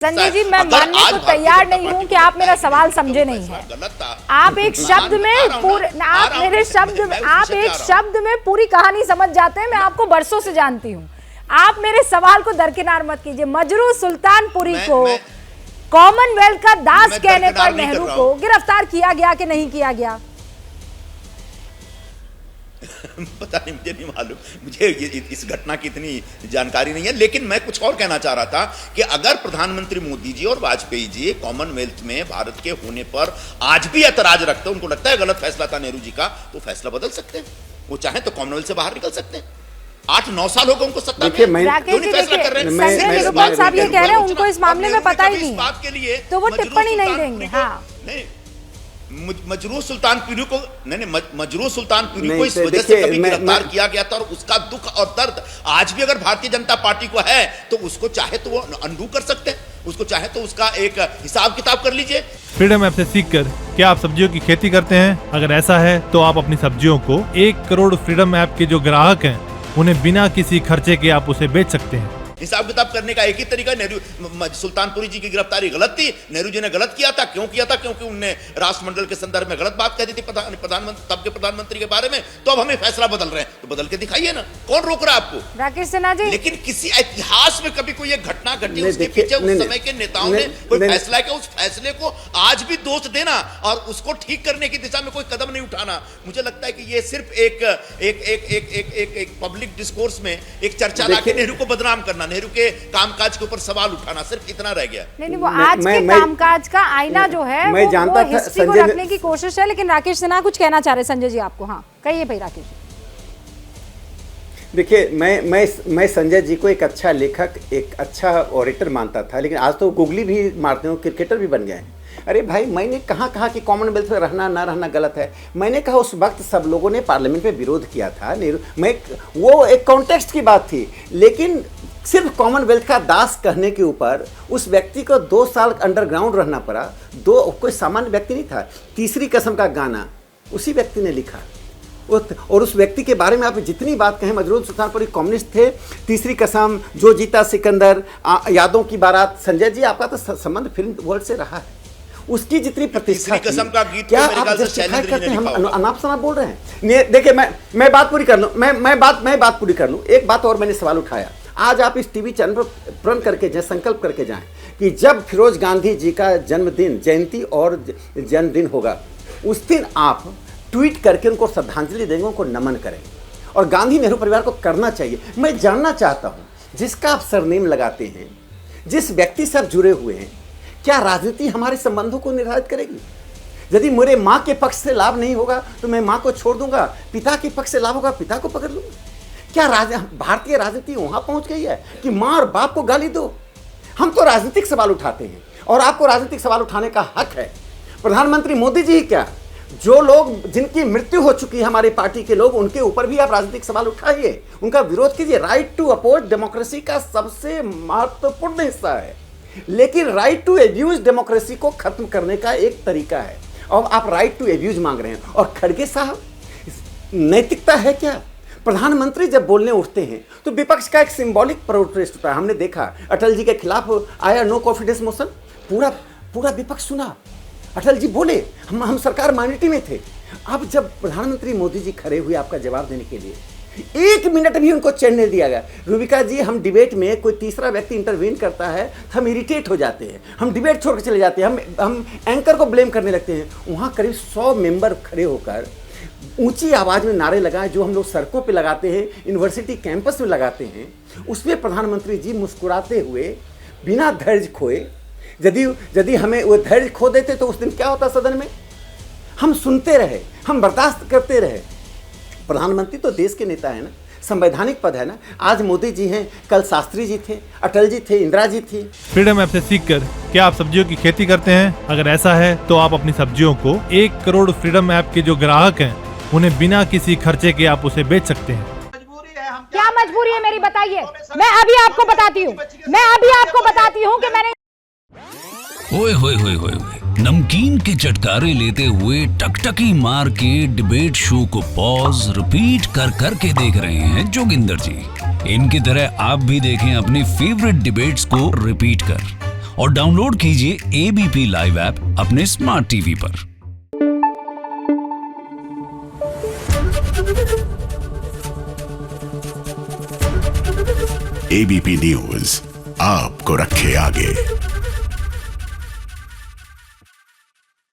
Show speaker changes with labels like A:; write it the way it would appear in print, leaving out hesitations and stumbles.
A: संजय जी, मैं मानने को तैयार नहीं हूं कि आप मेरा सवाल समझे नहीं है। आप एक शब्द में आप एक शब्द में पूरी कहानी समझ जाते हैं। मैं आपको बरसों से जानती हूं। आप मेरे सवाल को दरकिनार मत कीजिए। मजरू सुल्तानपुरी को कॉमनवेल्थ का दास कहने पर नेहरू को गिरफ्तार किया गया कि नहीं किया गया?
B: पता नहीं, मुझे नहीं मालूम। मुझे इस घटना की इतनी जानकारी नहीं है, लेकिन मैं कुछ और कहना चाह रहा था कि अगर प्रधानमंत्री मोदी जी और वाजपेयी जी कॉमनवेल्थ में भारत के होने पर आज भी ऐतराज रखते हैं, उनको लगता है गलत फैसला था नेहरू जी का, तो फैसला बदल सकते हैं। वो चाहे तो कॉमनवेल्थ से बाहर निकल सकते हैं। 8-9 साल हो गए उनको सत्ता में, क्यों नहीं फैसला कर रहे हैं?
A: संजय निरुपम साहब ये कह रहे हैं उनको इस मामले में पता ही नहीं,
B: बात के लिए
A: तो वो टिप्पणी नहीं देंगे। हाँ,
B: नहीं, मजरू सुल्तानपुरी को मजरू सुल्तानपुरी को इस वजह से कभी गिरफ्तार किया गया था, और उसका दुख और दर्द आज भी अगर भारतीय जनता पार्टी को है तो उसको चाहे तो वो अनडू कर सकते हैं, उसको चाहे तो उसका एक हिसाब किताब कर लीजिए।
C: फ्रीडम ऐप से सीखकर क्या आप सब्जियों की खेती करते हैं? अगर ऐसा है तो आप अपनी सब्जियों को 1 करोड़ फ्रीडम ऐप के जो ग्राहक हैं उन्हें बिना किसी खर्चे के आप उसे बेच सकते हैं।
B: हिसाब किताब करने का एक ही तरीका, नेहरू सुल्तानपुरी जी की गिरफ्तारी गलत थी, नेहरू जी ने गलत किया था। क्यों किया था? क्योंकि उन्होंने राष्ट्रमंडल के संदर्भ में गलत बात कह दी थी प्रधानमंत्री, तब के प्रधानमंत्री के बारे में। तो अब हमें फैसला बदल रहे हैं, तो बदल के दिखाइए ना, कौन रोक रहा है आपको?
A: राकेश सिन्हा जी,
B: लेकिन किसी इतिहास में कभी कोई एक घटना घटी, उसके पीछे उस समय के नेताओं ने कोई फैसला किया, उस फैसले को आज भी दोष देना और उसको ठीक करने की दिशा में कोई कदम नहीं उठाना, मुझे लगता है कि ये सिर्फ एक पब्लिक डिस्कोर्स में एक चर्चा लाके नेहरू को बदनाम करना, नेहरू के कामकाज के ऊपर सवाल उठाना, सिर्फ इतना रह गया।
A: नहीं, वो आज के कामकाज का आईना जो है वो हिस्ट्री को रखने की कोशिश है। लेकिन राकेश सिन्हा कुछ कहना चाह रहे संजय जी आपको। हाँ, कहिए भाई राकेश जी।
D: देखिए, मैं संजय जी को एक अच्छा लेखक, एक अच्छा ऑरेटर मानता था, लेकिन आज तो गूगली भी मारते हो, क्रिकेटर भी बन गए हैं। अरे भाई, मैंने कहा कि कॉमनवेल्थ में रहना ना रहना गलत है। मैंने कहा उस वक्त सब लोगों ने पार्लियामेंट में विरोध किया था, वो एक कॉन्टेक्स्ट की बात थी, लेकिन सिर्फ कॉमनवेल्थ का दास कहने के ऊपर उस व्यक्ति को 2 साल अंडरग्राउंड रहना पड़ा। कोई सामान्य व्यक्ति नहीं था। तीसरी कसम का गाना उसी व्यक्ति ने लिखा, और उस व्यक्ति के बारे में आप जितनी बात कहें, मजरू सुल्तानपुरी कम्युनिस्ट थे, तीसरी कसम, जो जीता सिकंदर, यादों की बारात। संजय जी, आपका तो संबंध फिल्म वर्ल्ड से रहा है, उसकी जितनी प्रतिष्ठा
B: कसम का गीत
D: क्या आप जस्टिफाई करते हैं? हम अनाप शनाप बोल रहे हैं। देखिए, मैं बात पूरी कर लूं, मैं बात पूरी कर लूं। एक बात और मैंने सवाल उठाया, आज आप इस टीवी चैनल पर प्रण करके जाएं, संकल्प करके जाएं कि जब फिरोज गांधी जी का जन्मदिन, जयंती और जन्मदिन होगा, उस दिन आप ट्वीट करके उनको श्रद्धांजलि देंगे, उनको नमन करेंगे, और गांधी नेहरू परिवार को करना चाहिए। मैं जानना चाहता हूं, जिसका आप सरनेम लगाते हैं, जिस व्यक्ति से आप जुड़े हुए हैं, क्या राजनीति हमारे संबंधों को निर्धारित करेगी? यदि मेरे माँ के पक्ष से लाभ नहीं होगा तो मैं माँ को छोड़ दूंगा, पिता के पक्ष से लाभ होगा पिता को पकड़ लूंगा। क्या भारतीय राजनीति वहां पहुंच गई है कि माँ और बाप को गाली दो? हम तो राजनीतिक सवाल उठाते हैं, और आपको राजनीतिक सवाल उठाने का हक है। प्रधानमंत्री मोदी जी क्या, जो लोग जिनकी मृत्यु हो चुकी है हमारी पार्टी के लोग, उनके ऊपर भी आप राजनीतिक सवाल उठाइए, उनका विरोध कीजिए। राइट टू अपोज डेमोक्रेसी का सबसे महत्वपूर्ण हिस्सा है, लेकिन राइट टू एब्यूज डेमोक्रेसी को खत्म करने का एक तरीका है, और आप राइट टू एब्यूज मांग रहे हैं। और खड़गे साहब, नैतिकता है क्या? प्रधानमंत्री जब बोलने उठते हैं तो विपक्ष का एक सिंबॉलिक प्रोटेस्ट होता है। हमने देखा अटल जी के खिलाफ आया नो कॉन्फिडेंस मोशन, पूरा विपक्ष सुना, अटल जी बोले, हम सरकार माइनॉरिटी में थे। अब जब प्रधानमंत्री मोदी जी खड़े हुए आपका जवाब देने के लिए, 1 मिनट भी उनको चैन नहीं दिया गया। रूबिका जी, हम डिबेट में कोई तीसरा व्यक्ति इंटरवीन करता है, हम इरिटेट हो जाते हैं, हम डिबेट छोड़ के चले जाते हैं, हम एंकर को ब्लेम करने लगते हैं। वहाँ करीब 100 मेंबर खड़े होकर ऊंची आवाज में नारे लगाए, जो हम लोग सड़कों पे लगाते हैं, यूनिवर्सिटी कैंपस में लगाते हैं। उसमें प्रधानमंत्री जी मुस्कुराते हुए, बिना धैर्य खोए, यदि हमें वो धैर्य खो देते तो उस दिन क्या होता सदन में? हम सुनते रहे, हम बर्दाश्त करते रहे। प्रधानमंत्री तो देश के नेता है ना, संवैधानिक पद है ना। आज मोदी जी हैं, कल शास्त्री जी थे, अटल जी थे, इंदिरा जी थी।
C: फ्रीडम ऐप से सीखकर क्या आप सब्जियों की खेती करते हैं? अगर ऐसा है तो आप अपनी सब्जियों को 1 करोड़ फ्रीडम ऐप के जो ग्राहक हैं उन्हें बिना किसी खर्चे के आप उसे बेच सकते हैं।
A: क्या मजबूरी है मेरी, बताइए। मैं अभी आपको बताती हूँ कि मैंने
E: ओए होए होए होए, नमकीन के चटकारे लेते हुए टकटकी मार के डिबेट शो को पॉज रिपीट कर करके देख रहे हैं जोगिंदर जी। इनकी तरह आप भी देखें अपनी फेवरेट डिबेट्स को रिपीट कर, और डाउनलोड कीजिए एबीपी लाइव ऐप अपने स्मार्ट टीवी पर।
F: एबीपी न्यूज आपको रखे आगे।